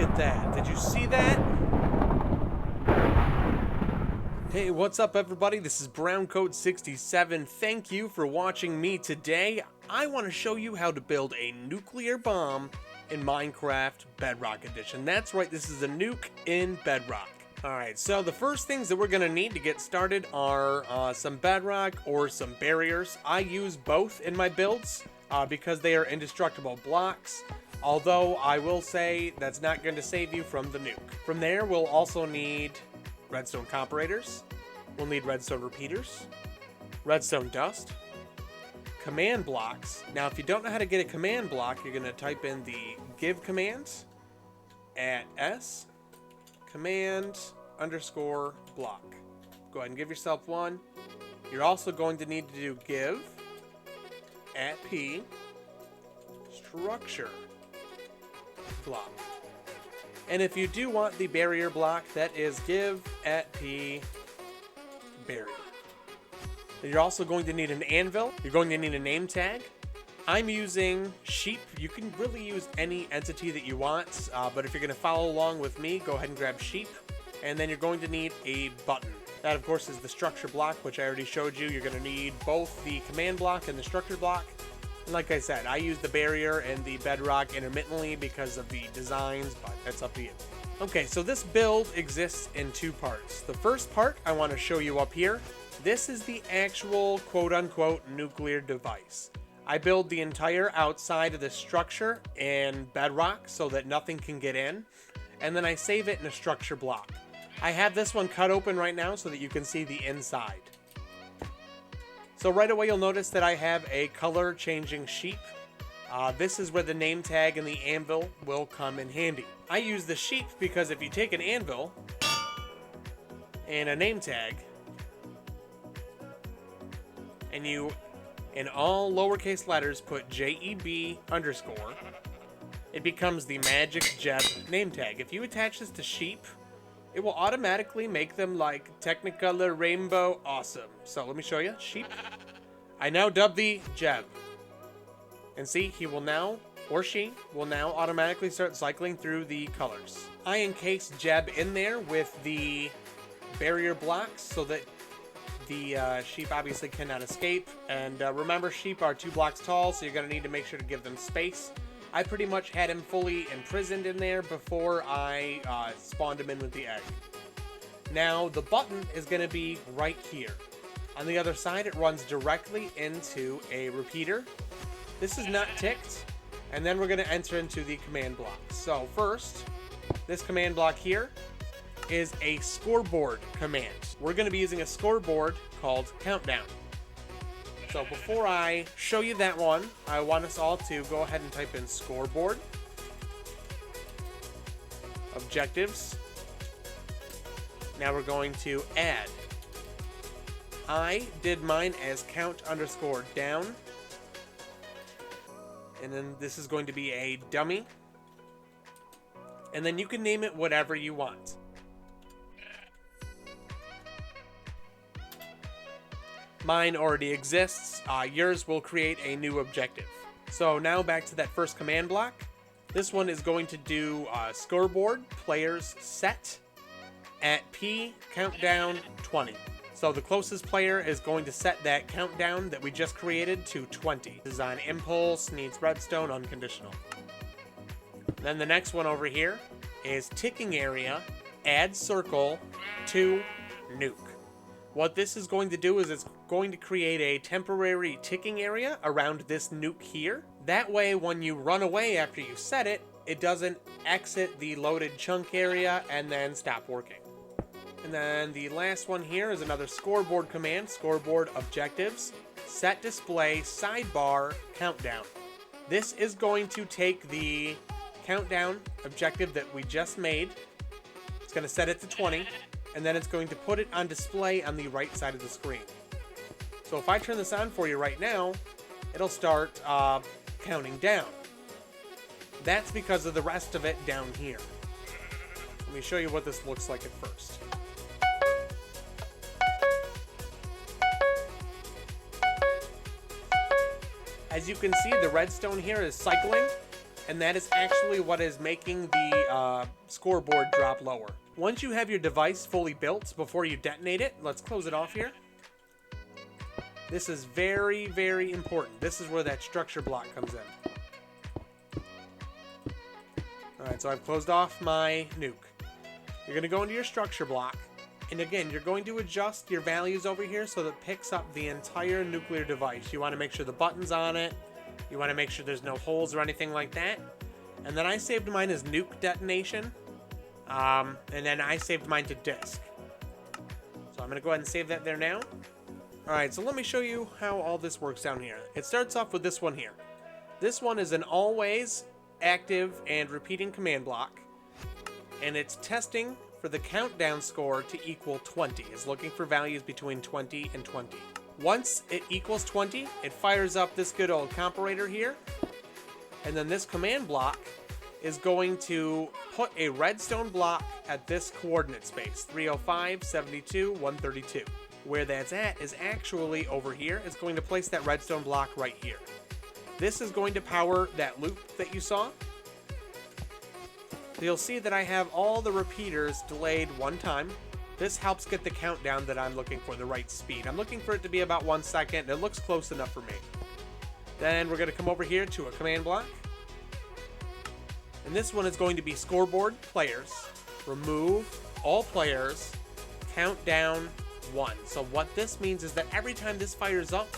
at that. Did you see that? Hey, what's up everybody? This is BrownCoat67. Thank you for watching me today. I want to show you how to build a nuclear bomb in Minecraft Bedrock Edition. That's right, this is a nuke in Bedrock. Alright, so the first things that we're going to need to get started are some bedrock or some barriers. I use both in my builds because they are indestructible blocks. Although I will say that's not going to save you from the nuke. From there, we'll also need redstone comparators, we'll need redstone repeaters, redstone dust, command blocks. Now if you don't know how to get a command block, you're going to type in the give command at s command underscore block. Go ahead and give yourself one. You're also going to need to do give at p structure block. And if you do want the barrier block, that is give at p barrier. You're also going to need an anvil. You're going to need a name tag. I'm using sheep. You can really use any entity that you want, but if you're going to follow along with me, go ahead and grab sheep. And then you're going to need a button. That, of course, is the structure block, which I already showed you. You're going to need both the command block and the structure block. And like I said, I use the barrier and the bedrock intermittently because of the designs, but that's up to you. Okay, so this build exists in two parts. The first part I want to show you up here. This is the actual quote-unquote nuclear device. I build the entire outside of the structure in bedrock so that nothing can get in, and then I save it in a structure block. I have this one cut open right now so that you can see the inside. So right away you'll notice that I have a color changing sheep. This is where the name tag and the anvil will come in handy. I use the sheep because if you take an anvil and a name tag and you in all lowercase letters put JEB underscore, it becomes the magic Jeb name tag. If you attach this to sheep, it will automatically make them like Technicolor Rainbow Awesome. So let me show you. Sheep. I now dub the Jeb. And see, he will now, or she, will now automatically start cycling through the colors. I encase Jeb in there with the barrier blocks so that the sheep obviously cannot escape. And remember, sheep are 2 blocks tall, so you're going to need to make sure to give them space. I pretty much had him fully imprisoned in there before I spawned him in with the egg. Now, the button is going to be right here. On the other side, it runs directly into a repeater. This is not ticked, and then we're going to enter into the command block. So first, this command block here is a scoreboard command. We're going to be using a scoreboard called countdown. So before I show you that one, I want us all to go ahead and type in scoreboard, objectives. Now we're going to add. I did mine as count underscore down. And then this is going to be a dummy. And then you can name it whatever you want. Mine already exists. Yours will create a new objective. So now back to that first command block. This one is going to do scoreboard players set at P countdown 20. So the closest player is going to set that countdown that we just created to 20. Design impulse, needs redstone, unconditional. Then the next one over here is ticking area, add circle to nuke. What this is going to do is it's going to create a temporary ticking area around this nuke here. That way, when you run away after you set it, it doesn't exit the loaded chunk area and then stop working. And then the last one here is another scoreboard command, scoreboard objectives, set display sidebar countdown. This is going to take the countdown objective that we just made. It's going to set it to 20. And then it's going to put it on display on the right side of the screen. So if I turn this on for you right now, it'll start counting down. That's because of the rest of it down here. Let me show you what this looks like at first. As you can see, the redstone here is cycling, and that is actually what is making the scoreboard drop lower. Once you have your device fully built, before you detonate it, let's close it off here. This is very, very important. This is where that structure block comes in. Alright, so I've closed off my nuke. You're going to go into your structure block, and again, you're going to adjust your values over here so that it picks up the entire nuclear device. You want to make sure the button's on it. You want to make sure there's no holes or anything like that. And then I saved mine as nuke detonation. And then I saved mine to disk. So I'm going to go ahead and save that there now. Alright, so let me show you how all this works down here. It starts off with this one here. This one is an always active and repeating command block. And it's testing for the countdown score to equal 20. It's looking for values between 20 and 20. Once it equals 20, it fires up this good old comparator here. And then this command block is going to put a redstone block at this coordinate space, 305, 72, 132. Where that's at is actually over here. It's going to place that redstone block right here. This is going to power that loop that you saw. You'll see that I have all the repeaters delayed one time. This helps get the countdown that I'm looking for, the right speed. I'm looking for it to be about 1 second. It looks close enough for me. Then we're going to come over here to a command block. And this one is going to be scoreboard players. Remove all players. Countdown 1. So what this means is that every time this fires up,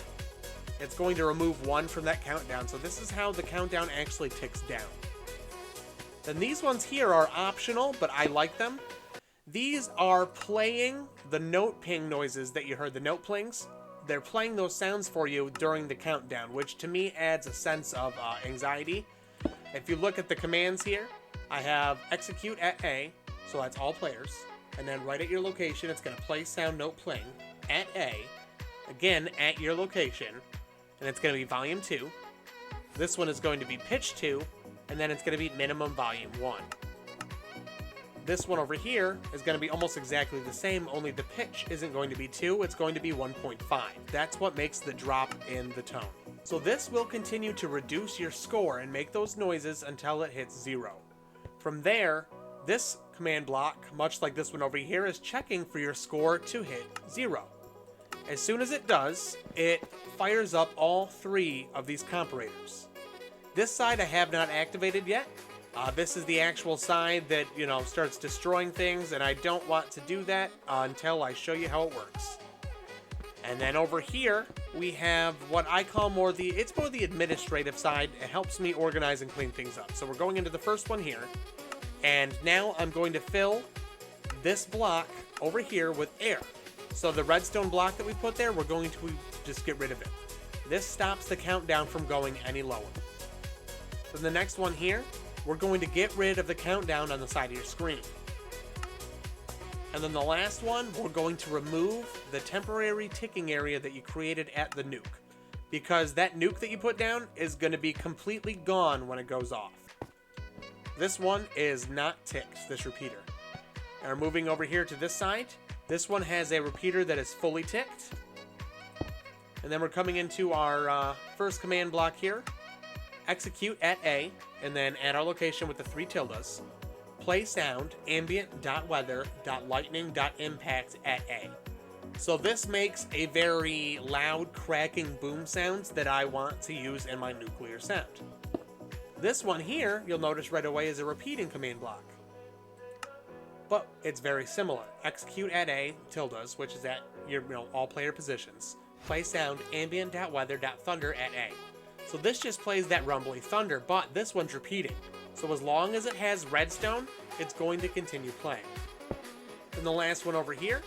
it's going to remove 1 from that countdown. So this is how the countdown actually ticks down. Then these ones here are optional, but I like them. These are playing the note ping noises that you heard, the note plings. They're playing those sounds for you during the countdown, which to me adds a sense of anxiety. If you look at the commands here, I have execute at A, so that's all players. And then right at your location, it's going to play sound note pling at A, again at your location, and it's going to be volume 2. This one is going to be pitch 2, and then it's going to be minimum volume 1. This one over here is going to be almost exactly the same, only the pitch isn't going to be 2, it's going to be 1.5. That's what makes the drop in the tone. So this will continue to reduce your score and make those noises until it hits 0. From there, this command block, much like this one over here, is checking for your score to hit 0. As soon as it does, it fires up all 3 of these comparators. This side I have not activated yet. This is the actual side that, starts destroying things, and I don't want to do that until I show you how it works. And then over here, we have what I call it's more the administrative side. It helps me organize and clean things up. So we're going into the first one here. And now I'm going to fill this block over here with air. So the redstone block that we put there, we're going to just get rid of it. This stops the countdown from going any lower. Then the next one here, we're going to get rid of the countdown on the side of your screen. And then the last one, we're going to remove the temporary ticking area that you created at the nuke. Because that nuke that you put down is going to be completely gone when it goes off. This one is not ticked, this repeater. Now we're moving over here to this side. This one has a repeater that is fully ticked. And then we're coming into our first command block here. Execute at A, and then at our location with the 3 tildes. Play sound ambient.weather.lightning.impact at A. So this makes a very loud cracking boom sounds that I want to use in my nuclear sound. This one here, you'll notice right away, is a repeating command block. But it's very similar. Execute at A, tildes, which is at your all player positions. Play sound ambient.weather.thunder at A. So this just plays that rumbly thunder, but this one's repeating. So as long as it has redstone, it's going to continue playing. And the last one over here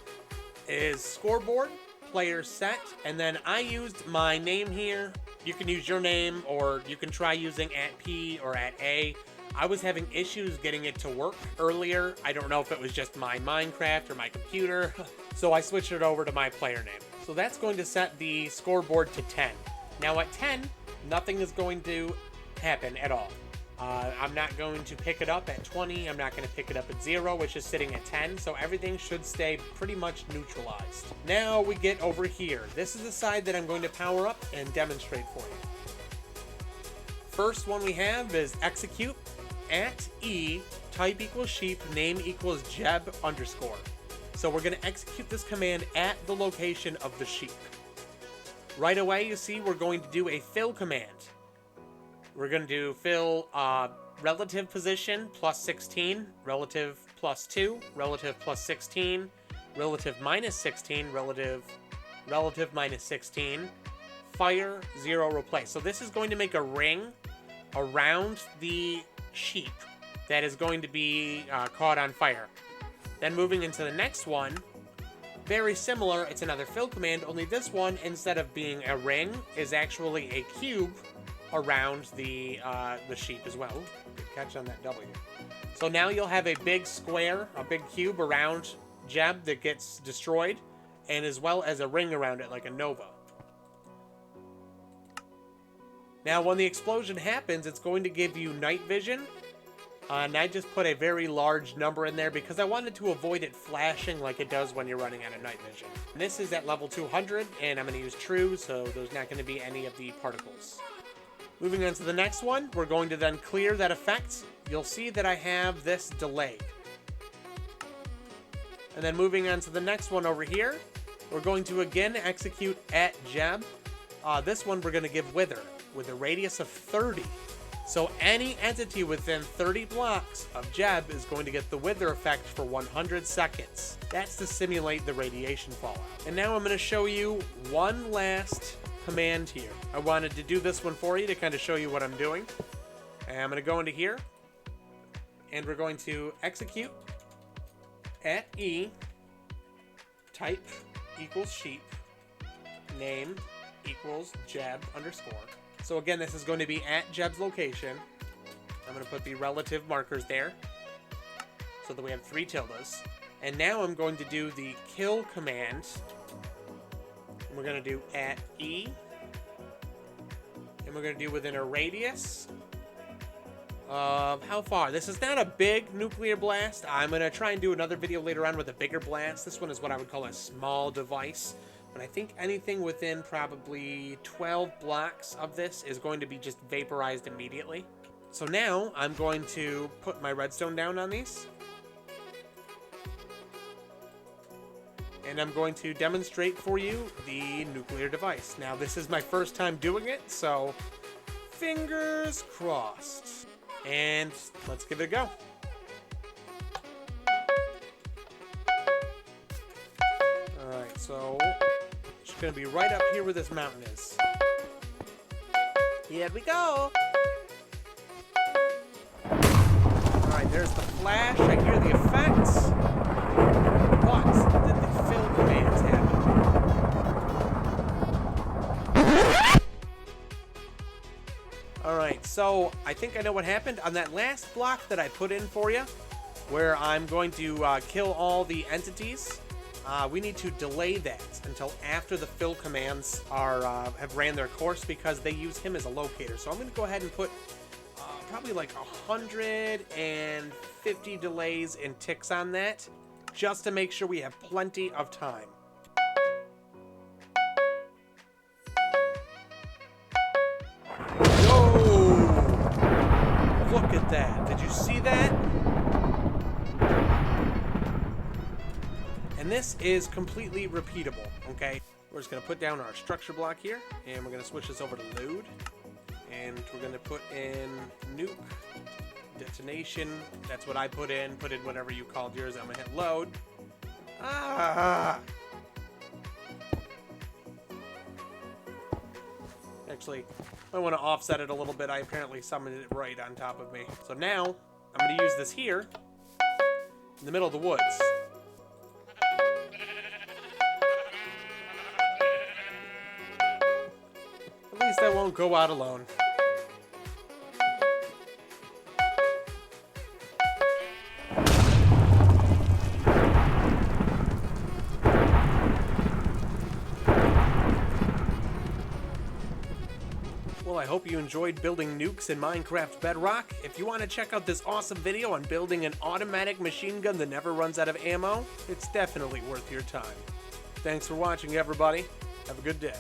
is scoreboard, player set, and then I used my name here. You can use your name, or you can try using at P or at A. I was having issues getting it to work earlier. I don't know if it was just my Minecraft or my computer, so I switched it over to my player name. So that's going to set the scoreboard to 10. Now at 10, nothing is going to happen at all. I'm not going to pick it up at 20. I'm not going to pick it up at 0, which is sitting at 10. So everything should stay pretty much neutralized. Now we get over here. This is the side that I'm going to power up and demonstrate for you. First one we have is execute at E, type equals sheep, name equals Jeb underscore. So we're going to execute this command at the location of the sheep. Right away, you see, we're going to do a fill command. We're going to do fill relative position plus 16, relative plus 2, relative plus 16, relative minus 16, relative minus 16, fire, 0, replace. So this is going to make a ring around the sheep that is going to be caught on fire. Then moving into the next one, very similar, it's another fill command, only this one, instead of being a ring, is actually a cube around the sheep as well. Good catch on that W. So now you'll have a big square, a big cube around Jeb that gets destroyed, and as well as a ring around it like a nova. Now when the explosion happens, it's going to give you night vision. And I just put a very large number in there because I wanted to avoid it flashing like it does when you're running out of night vision. And this is at level 200, and I'm going to use true, so there's not going to be any of the particles. Moving on to the next one, we're going to then clear that effect. You'll see that I have this delayed. And then moving on to the next one over here, we're going to again execute at Jeb. This one we're going to give wither with a radius of 30. So any entity within 30 blocks of Jeb is going to get the wither effect for 100 seconds. That's to simulate the radiation fallout. And now I'm going to show you one last command here. I wanted to do this one for you to kind of show you what I'm doing. And I'm going to go into here, and we're going to execute at E, type equals sheep, name equals Jeb underscore. So again, this is going to be at Jeb's location. I'm going to put the relative markers there so that we have 3 tildes. And now I'm going to do the kill command. And we're going to do at E. And we're going to do within a radius of how far? This is not a big nuclear blast. I'm going to try and do another video later on with a bigger blast. This one is what I would call a small device. But I think anything within probably 12 blocks of this is going to be just vaporized immediately. So now I'm going to put my redstone down on these. And I'm going to demonstrate for you the nuclear device. Now this is my first time doing it, so fingers crossed. And let's give it a go. Alright, so it's going to be right up here where this mountain is. Here we go. Alright, there's the flash. I hear the effects. What did the fill commands happen? Alright, so I think I know what happened. On that last block that I put in for you, where I'm going to kill all the entities, we need to delay that until after the fill commands have ran their course, because they use him as a locator. So I'm going to go ahead and put probably like 150 delays and ticks on that, just to make sure we have plenty of time. Whoa! Look at that. Did you see that? And this is completely repeatable, okay? We're just going to put down our structure block here, and we're going to switch this over to load. And we're going to put in nuke, detonation. That's what I put in whatever you called yours. I'm going to hit load. Actually, I want to offset it a little bit. I apparently summoned it right on top of me. So now, I'm going to use this here, in the middle of the woods. At least I won't go out alone. Well, I hope you enjoyed building nukes in Minecraft Bedrock. If you want to check out this awesome video on building an automatic machine gun that never runs out of ammo, it's definitely worth your time. Thanks for watching, everybody. Have a good day.